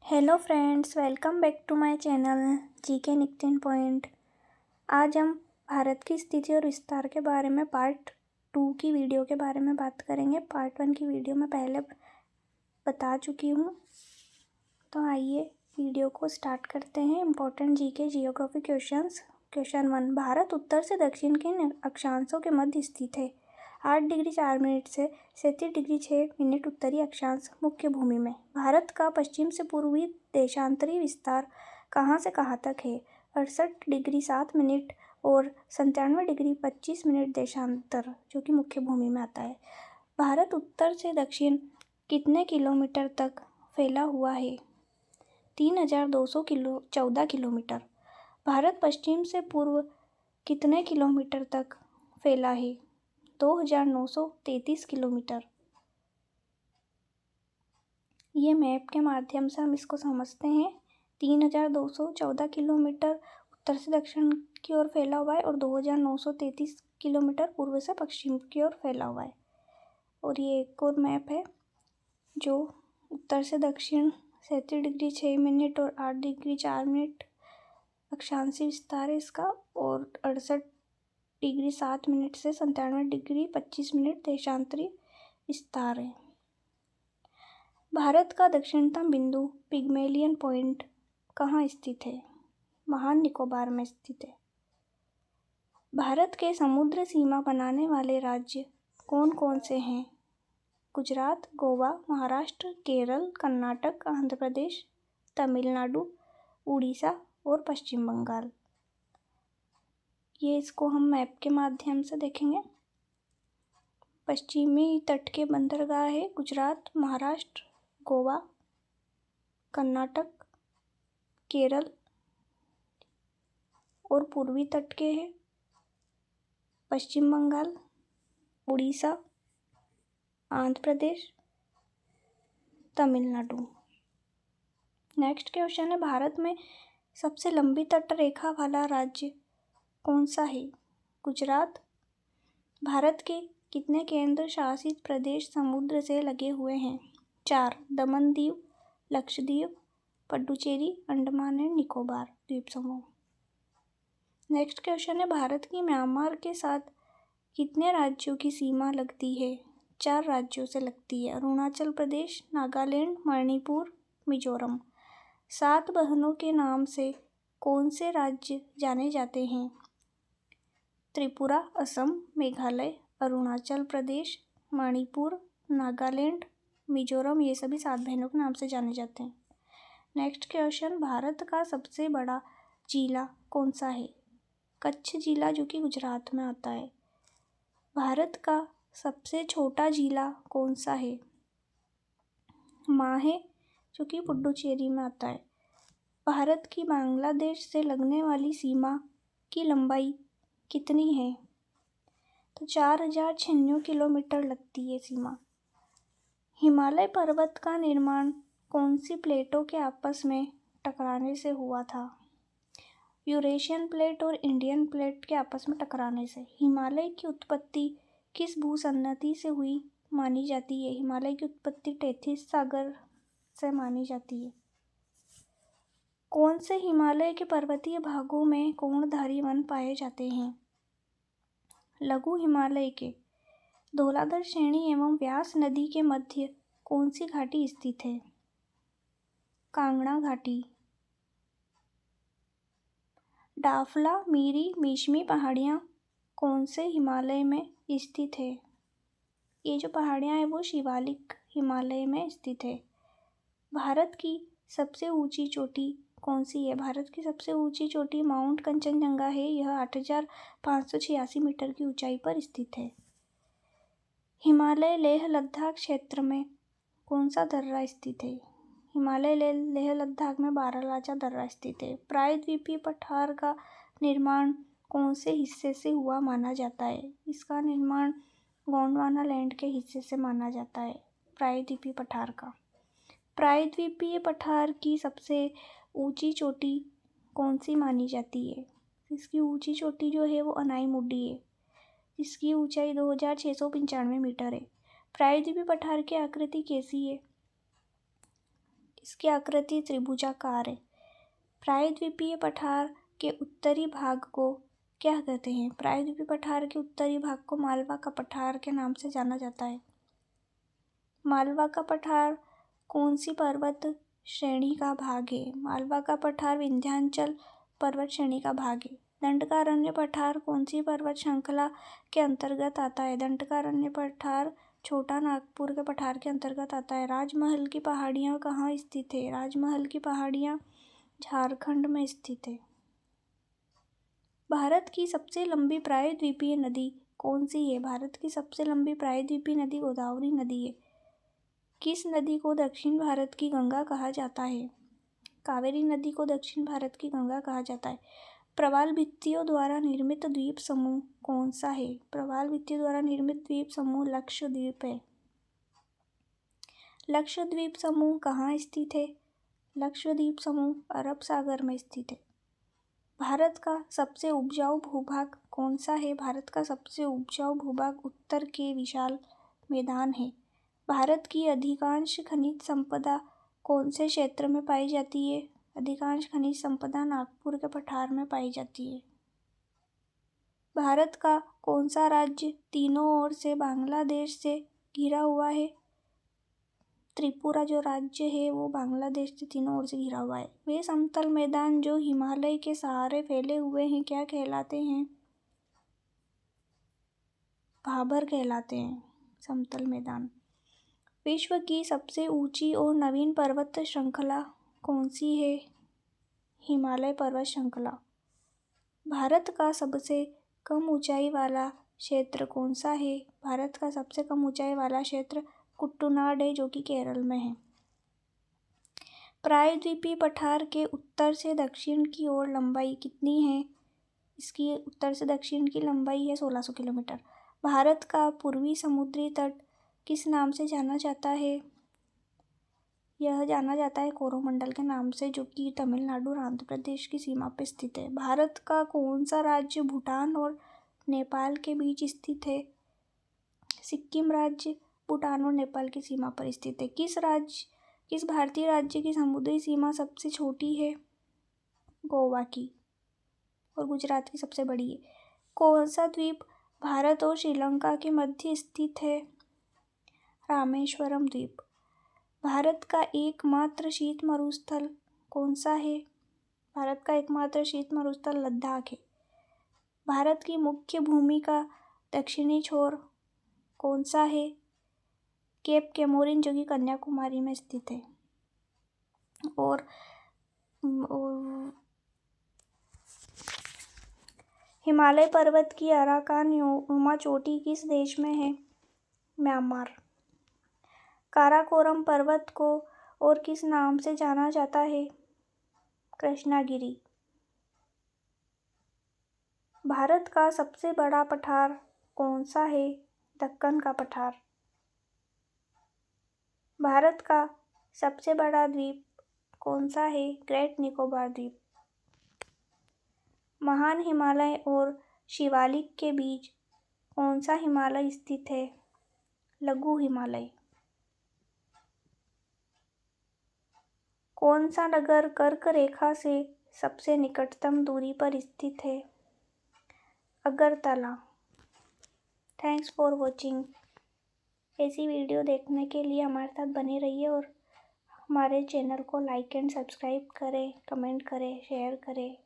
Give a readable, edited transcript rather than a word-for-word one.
Hello friends, welcome back to my channel GK Nitin point. आज हम भारत की स्थिति और विस्तार के बारे में पार्ट 2 की वीडियो के बारे में बात करेंगे। पार्ट 1 की वीडियो मैं पहले बता चुकी हूँ। तो आइए वीडियो को स्टार्ट करते हैं। Important GK geography questions. Question 1, भारत उत्तर से दक्षिण के अक्षांशों के मध्य स्थित है। 8 डिग्री 4 मिनट से 37 डिग्री 6 मिनट उत्तरी अक्षांश मुख्य भूमि में। भारत का पश्चिम से पूर्वी देशांतरी विस्तार कहाँ से कहाँ तक है? 68 डिग्री 7 मिनट और 97 डिग्री 25 मिनट देशांतर, जो कि मुख्य भूमि में आता है। भारत उत्तर से दक्षिण कितने किलोमीटर तक फैला हुआ है? 3214 किलोमीटर। भारत पश्चिम से पूर्व कितने किलोमीटर तक फैला है? 2933 किलोमीटर। ये मैप के माध्यम से हम इसको समझते हैं। 3214 किलोमीटर उत्तर से दक्षिण की ओर फैला हुआ है और 2933 किलोमीटर पूर्व से पश्चिम की ओर फैला हुआ है। और ये एक और मैप है जो उत्तर से दक्षिण 37 डिग्री 6 मिनट और 8 डिग्री 4 मिनट अक्षांशीय विस्तार है इसका, और 68 डिग्री 7 मिनट से 97 डिग्री 25 मिनट देशांतरी विस्तार है। भारत का दक्षिणतम बिंदु पिग्मेलियन पॉइंट कहाँ स्थित है? महान निकोबार में स्थित है। भारत के समुद्र सीमा बनाने वाले राज्य कौन कौन से हैं? गुजरात, गोवा, महाराष्ट्र, केरल, कर्नाटक, आंध्र प्रदेश, तमिलनाडु, उड़ीसा और पश्चिम बंगाल। ये इसको हम मैप के माध्यम से देखेंगे। पश्चिमी तट के बंदरगाह है गुजरात, महाराष्ट्र, गोवा, कर्नाटक, केरल, और पूर्वी तट के हैं पश्चिम बंगाल, उड़ीसा, आंध्र प्रदेश, तमिलनाडु। नेक्स्ट क्वेश्चन है, भारत में सबसे लंबी तट रेखा वाला राज्य कौन सा है? गुजरात। भारत के कितने केंद्र शासित प्रदेश समुद्र से लगे हुए हैं? 4, दमन दीव, लक्षद्वीप, पुडुचेरी, अंडमान एंड निकोबार द्वीप समूह। नेक्स्ट क्वेश्चन है, भारत की म्यांमार के साथ कितने राज्यों की सीमा लगती है? 4 राज्यों से लगती है, अरुणाचल प्रदेश, नागालैंड, मणिपुर, मिजोरम। 7 बहनों के नाम से कौन से राज्य जाने जाते हैं? त्रिपुरा, असम, मेघालय, अरुणाचल प्रदेश, मणिपुर, नागालैंड, मिजोरम। ये सभी 7 बहनों के नाम से जाने जाते हैं। नेक्स्ट क्वेश्चन, भारत का सबसे बड़ा जिला कौन सा है? कच्छ जिला, जो कि गुजरात में आता है। भारत का सबसे छोटा जिला कौन सा है? माहे, जो कि पुडुचेरी में आता है। भारत की बांग्लादेश से लगने वाली सीमा की लंबाई कितनी है? तो 4096 किलोमीटर लगती है सीमा। हिमालय पर्वत का निर्माण कौन सी प्लेटों के आपस में टकराने से हुआ था? यूरेशियन प्लेट और इंडियन प्लेट के आपस में टकराने से। हिमालय की उत्पत्ति किस भूसन्नति से हुई मानी जाती है? हिमालय की उत्पत्ति टेथिस सागर से मानी जाती है। कौन से हिमालय के पर्वतीय भागों में कोणधारी वन पाए जाते हैं? लघु हिमालय के। धौलाधर श्रेणी एवं व्यास नदी के मध्य कौन सी घाटी स्थित है? कांगड़ा घाटी। डाफला, मीरी, मिश्मी पहाड़ियाँ कौन से हिमालय में स्थित है? ये जो पहाड़ियाँ हैं वो शिवालिक हिमालय में स्थित है। भारत की सबसे ऊंची चोटी कौन सी है? भारत की सबसे ऊंची चोटी माउंट कंचनजंगा है। यह 8586 मीटर की ऊंचाई पर स्थित है। हिमालय लेह लद्दाख क्षेत्र में कौन सा दर्रा स्थित है? हिमालय लेह लद्दाख में बारालाचा दर्रा स्थित है। प्रायद्वीपीय पठार का निर्माण कौन से हिस्से से हुआ माना जाता है? इसका निर्माण गोंडवाना लैंड के हिस्से से माना जाता है, प्रायद्वीपीय पठार का। प्रायद्वीपीय पठार की सबसे ऊंची चोटी कौन सी मानी जाती है? इसकी ऊंची चोटी जो है वो अनाईमुड्डी है। इसकी ऊंचाई 2695 मीटर है। प्रायद्वीपीय पठार की आकृति कैसी है? इसकी आकृति त्रिभुजाकार है। प्रायद्वीपीय पठार के उत्तरी भाग को क्या कहते हैं? प्रायद्वीपीय पठार के उत्तरी भाग को मालवा का पठार के नाम से जाना जाता है। मालवा का पठार कौन सी पर्वत श्रेणी का भाग है? मालवा का पठार विंध्याचल पर्वत श्रेणी का भाग है। दंडकारण्य पठार कौन सी पर्वत श्रृंखला के अंतर्गत आता है? दंडकारण्य पठार छोटा नागपुर के पठार के अंतर्गत आता है। राजमहल की पहाड़ियाँ कहाँ स्थित है? राजमहल की पहाड़ियाँ झारखंड में स्थित है। भारत की सबसे लंबी प्रायद्वीपीय नदी कौन सी है? भारत की सबसे लंबी प्रायद्वीपीय नदी गोदावरी नदी है। किस नदी को दक्षिण भारत की गंगा कहा जाता है? कावेरी नदी को दक्षिण भारत की गंगा कहा जाता है। प्रवाल भित्तियों द्वारा निर्मित द्वीप समूह कौन सा है? प्रवाल भित्तियों द्वारा निर्मित द्वीप समूह लक्षद्वीप है। लक्षद्वीप समूह कहाँ स्थित है? लक्षद्वीप समूह अरब सागर में स्थित है। भारत का सबसे उपजाऊ भूभाग कौन सा है? भारत का सबसे उपजाऊ भूभाग उत्तर के विशाल मैदान है। भारत की अधिकांश खनिज संपदा कौन से क्षेत्र में पाई जाती है? अधिकांश खनिज संपदा नागपुर के पठार में पाई जाती है। भारत का कौन सा राज्य तीनों ओर से बांग्लादेश से घिरा हुआ है? त्रिपुरा जो राज्य है वो बांग्लादेश से तीनों ओर से घिरा हुआ है। वे समतल मैदान जो हिमालय के सहारे फैले हुए हैं क्या कहलाते हैं? भाबर कहलाते हैं समतल मैदान। विश्व की सबसे ऊंची और नवीन पर्वत श्रृंखला कौन सी है? हिमालय पर्वत श्रृंखला। भारत का सबसे कम ऊंचाई वाला क्षेत्र कौन सा है? भारत का सबसे कम ऊंचाई वाला क्षेत्र कुट्टूनाड है जो कि केरल में है। प्रायद्वीपीय पठार के उत्तर से दक्षिण की ओर लंबाई कितनी है? इसकी उत्तर से दक्षिण की लंबाई है 1600 किलोमीटर। भारत का पूर्वी समुद्री तट किस नाम से जाना जाता है? यह जाना जाता है कोरोमंडल के नाम से जो कि तमिलनाडु और आंध्र प्रदेश की सीमा पर स्थित है। भारत का कौन सा राज्य भूटान और नेपाल के बीच स्थित है? सिक्किम राज्य भूटान और नेपाल की सीमा पर स्थित है। किस भारतीय राज्य की समुद्री सीमा सबसे छोटी है? गोवा की। और गुजरात की सबसे बड़ी है। कौन सा द्वीप भारत और श्रीलंका के मध्य स्थित है? रामेश्वरम द्वीप। भारत का एकमात्र शीत मरुस्थल कौन सा है? भारत का एकमात्र शीत मरुस्थल लद्दाख है। भारत की मुख्य भूमि का दक्षिणी छोर कौन सा है? केप केमोरिन जो कि कन्याकुमारी में स्थित है। और हिमालय पर्वत की अराकान नुमा चोटी किस देश में है? म्यांमार। काराकोरम पर्वत को और किस नाम से जाना जाता है? कृष्णागिरी। भारत का सबसे बड़ा पठार कौन सा है? दक्कन का पठार। भारत का सबसे बड़ा द्वीप कौन सा है? ग्रेट निकोबार द्वीप। महान हिमालय और शिवालिक के बीच कौन सा हिमालय स्थित है? लघु हिमालय। कौन सा नगर कर्क रेखा से सबसे निकटतम दूरी पर स्थित है? अगरतला। Thanks for watching. ऐसी वीडियो देखने के लिए हमारे साथ बने रहिए और हमारे चैनल को लाइक एंड सब्सक्राइब करें, कमेंट करें, शेयर करें।